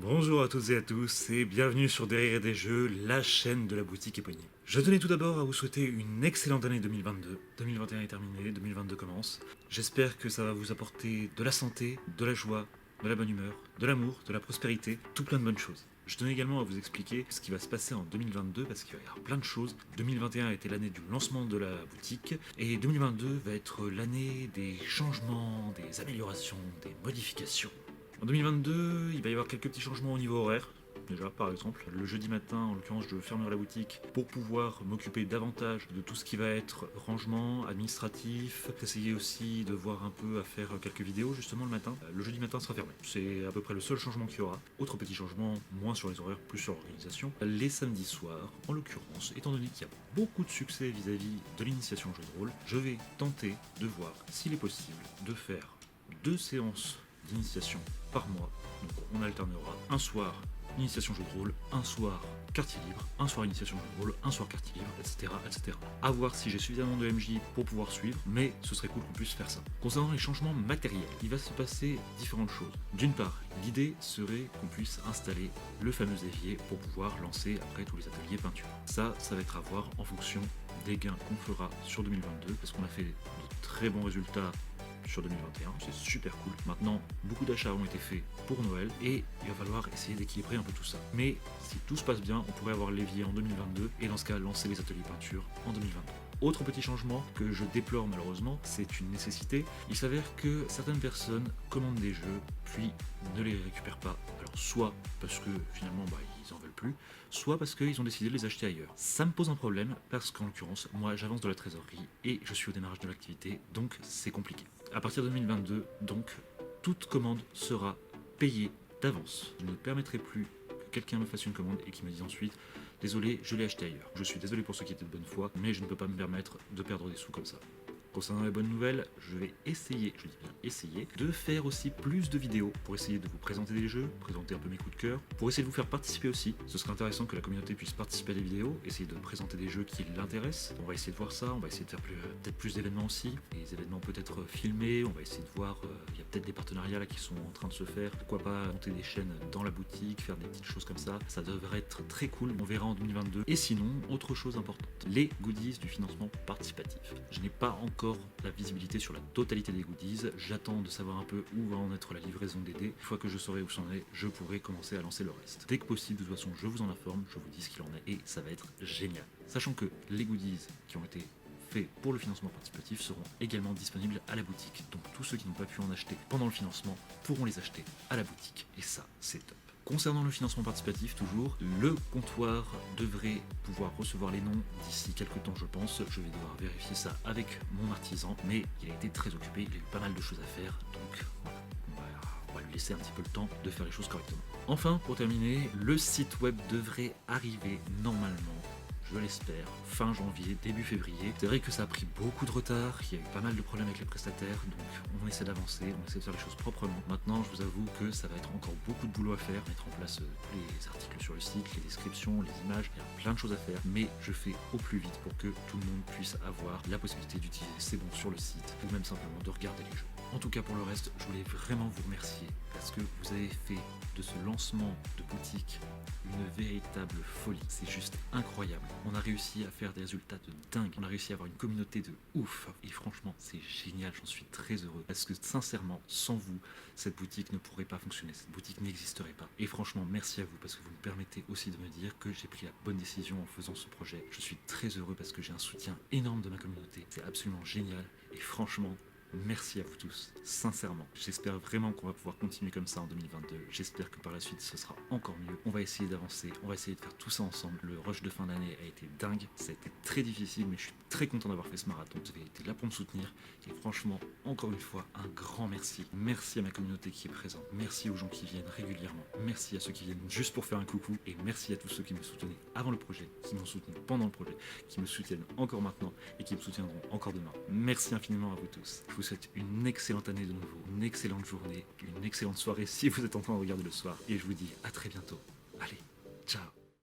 Bonjour à toutes et à tous et bienvenue sur Derrière des Jeux, la chaîne de la boutique éponyme. Je tenais tout d'abord à vous souhaiter une excellente année 2022. 2021 est terminé, 2022 commence. J'espère que ça va vous apporter de la santé, de la joie, de la bonne humeur, de l'amour, de la prospérité, tout plein de bonnes choses. Je tenais également à vous expliquer ce qui va se passer en 2022 parce qu'il va y avoir plein de choses. 2021 a été l'année du lancement de la boutique et 2022 va être l'année des changements, des améliorations, des modifications. En 2022, il va y avoir quelques petits changements au niveau horaire. Déjà, par exemple, le jeudi matin, en l'occurrence, je fermerai la boutique pour pouvoir m'occuper davantage de tout ce qui va être rangement, administratif. Essayer aussi de voir un peu à faire quelques vidéos justement le matin. Le jeudi matin sera fermé. C'est à peu près le seul changement qu'il y aura. Autre petit changement, moins sur les horaires, plus sur l'organisation. Les samedis soirs, en l'occurrence, étant donné qu'il y a beaucoup de succès vis-à-vis de l'initiation jeu de rôle, je vais tenter de voir s'il est possible de faire 2 séances d'initiation par mois. Donc on alternera un soir initiation jeu de rôle, un soir quartier libre, un soir initiation jeu de rôle, un soir quartier libre, etc. etc. A voir si j'ai suffisamment de MJ pour pouvoir suivre, mais ce serait cool qu'on puisse faire ça. Concernant les changements matériels, il va se passer différentes choses. D'une part, l'idée serait qu'on puisse installer le fameux évier pour pouvoir lancer après tous les ateliers peinture. Ça va être à voir en fonction des gains qu'on fera sur 2022, parce qu'on a fait de très bons résultats sur 2021, c'est super cool. Maintenant, beaucoup d'achats ont été faits pour Noël et il va falloir essayer d'équilibrer un peu tout ça. Mais si tout se passe bien, on pourrait avoir l'évier en 2022 et dans ce cas, lancer les ateliers peinture en 2023. Autre petit changement que je déplore malheureusement, c'est une nécessité. Il s'avère que certaines personnes commandent des jeux puis ne les récupèrent pas. Alors soit parce que finalement ils en veulent plus, soit parce qu'ils ont décidé de les acheter ailleurs. Ça me pose un problème parce qu'en l'occurrence, moi j'avance de la trésorerie et je suis au démarrage de l'activité, donc c'est compliqué. À partir de 2022, donc, toute commande sera payée d'avance. Je ne permettrai plus que quelqu'un me fasse une commande et qu'il me dise ensuite « Désolé, je l'ai acheté ailleurs ». Je suis désolé pour ceux qui étaient de bonne foi, mais je ne peux pas me permettre de perdre des sous comme ça. Concernant les bonnes nouvelles, je vais essayer, je dis bien essayer, de faire aussi plus de vidéos pour essayer de vous présenter des jeux, présenter un peu mes coups de cœur, pour essayer de vous faire participer aussi. Ce serait intéressant que la communauté puisse participer à des vidéos, essayer de présenter des jeux qui l'intéressent. On va essayer de voir ça, on va essayer de faire peut-être plus d'événements aussi, des événements peut-être filmés, on va essayer de voir, il y a peut-être des partenariats là qui sont en train de se faire. Pourquoi pas monter des chaînes dans la boutique, faire des petites choses comme ça, ça devrait être très cool, on verra en 2022. Et sinon, autre chose importante, les goodies du financement participatif. Je n'ai pas encore la visibilité sur la totalité des goodies, j'attends de savoir un peu où va en être la livraison des dés. Une fois que je saurai où c'en est, je pourrai commencer à lancer le reste. Dès que possible, de toute façon, je vous en informe, je vous dis ce qu'il en est et ça va être génial. Sachant que les goodies qui ont été faits pour le financement participatif seront également disponibles à la boutique. Donc tous ceux qui n'ont pas pu en acheter pendant le financement pourront les acheter à la boutique et ça, c'est top. Concernant le financement participatif, toujours, le comptoir devrait pouvoir recevoir les noms d'ici quelques temps, je pense. Je vais devoir vérifier ça avec mon artisan, mais il a été très occupé, il a eu pas mal de choses à faire, donc voilà, on va lui laisser un petit peu le temps de faire les choses correctement. Enfin, pour terminer, le site web devrait arriver normalement, je l'espère, fin janvier, début février. C'est vrai que ça a pris beaucoup de retard, il y a eu pas mal de problèmes avec les prestataires, donc on essaie d'avancer, on essaie de faire les choses proprement. Maintenant, je vous avoue que ça va être encore beaucoup de boulot à faire, mettre en place les articles sur le site, les descriptions, les images, il y a plein de choses à faire, mais je fais au plus vite pour que tout le monde puisse avoir la possibilité d'utiliser C'est bon sur le site, ou même simplement de regarder les jeux. En tout cas pour le reste, je voulais vraiment vous remercier parce que vous avez fait de ce lancement de boutique une véritable folie. C'est juste incroyable. On a réussi à faire des résultats de dingue. On a réussi à avoir une communauté de ouf. Et franchement, c'est génial. J'en suis très heureux. Parce que sincèrement, sans vous, cette boutique ne pourrait pas fonctionner. Cette boutique n'existerait pas. Et franchement, merci à vous parce que vous me permettez aussi de me dire que j'ai pris la bonne décision en faisant ce projet. Je suis très heureux parce que j'ai un soutien énorme de ma communauté. C'est absolument génial. Et franchement, merci à vous tous, sincèrement. J'espère vraiment qu'on va pouvoir continuer comme ça en 2022. J'espère que par la suite ce sera encore mieux. On va essayer d'avancer, on va essayer de faire tout ça ensemble. Le rush de fin d'année a été dingue, ça a été très difficile, mais je suis très content d'avoir fait ce marathon. Vous avez été là pour me soutenir. Et franchement, encore une fois, un grand merci. Merci à ma communauté qui est présente. Merci aux gens qui viennent régulièrement. Merci à ceux qui viennent juste pour faire un coucou. Et merci à tous ceux qui me soutenaient avant le projet, qui m'ont soutenu pendant le projet, qui me soutiennent encore maintenant et qui me soutiendront encore demain. Merci infiniment à vous tous. Je vous souhaite une excellente année de nouveau, une excellente journée, une excellente soirée si vous êtes en train de regarder le soir. Et je vous dis à très bientôt. Allez, ciao!